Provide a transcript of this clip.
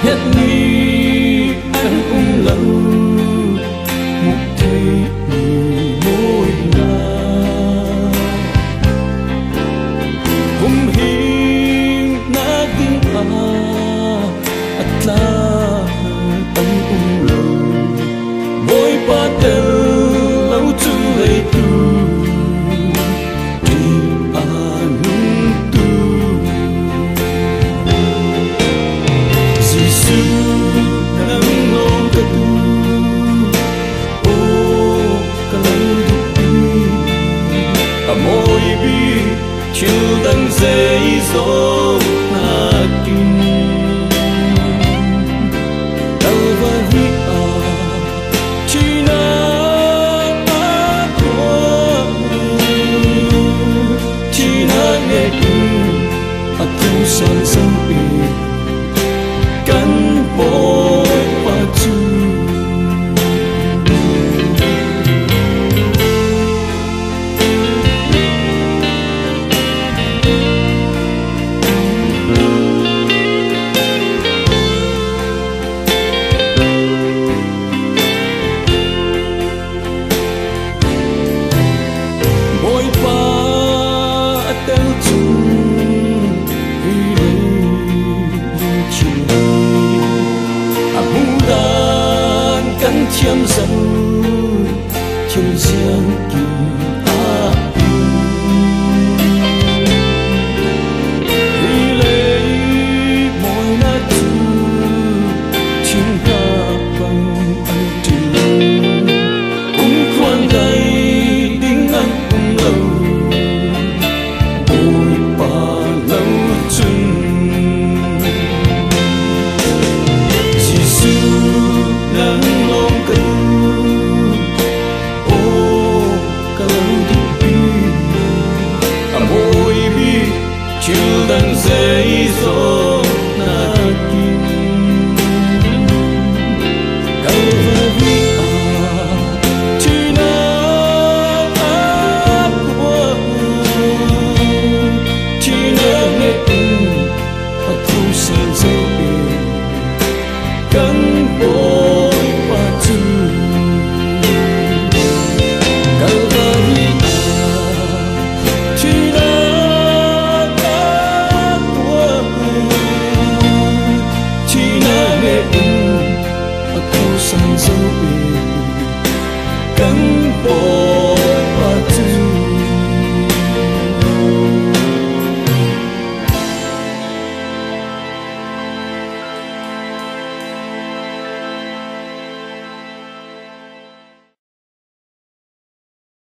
hết nghi anh lâu một thấy môi nào hum hiên na tin atla anh lâu môi ba lâu tu hay tu đang dây dỗ na kinh đâu và hi chỉ na qua chỉ na nghe thu san sông bì cắn bôi qua chu chiêm dần chung riêng kỳ vì lấy mỗi nát tu chính ta bằng anh tình cũng khoan đầy tiếng anh cũng lâu ôi bà lâu chân Giêsu nắng đang dây dỗ na kinh cầu và vi chỉ na qua chỉ na nghe thu san dấu bì cắn bôi qua chân cầu và vi chỉ na san dấu bì cắn bôi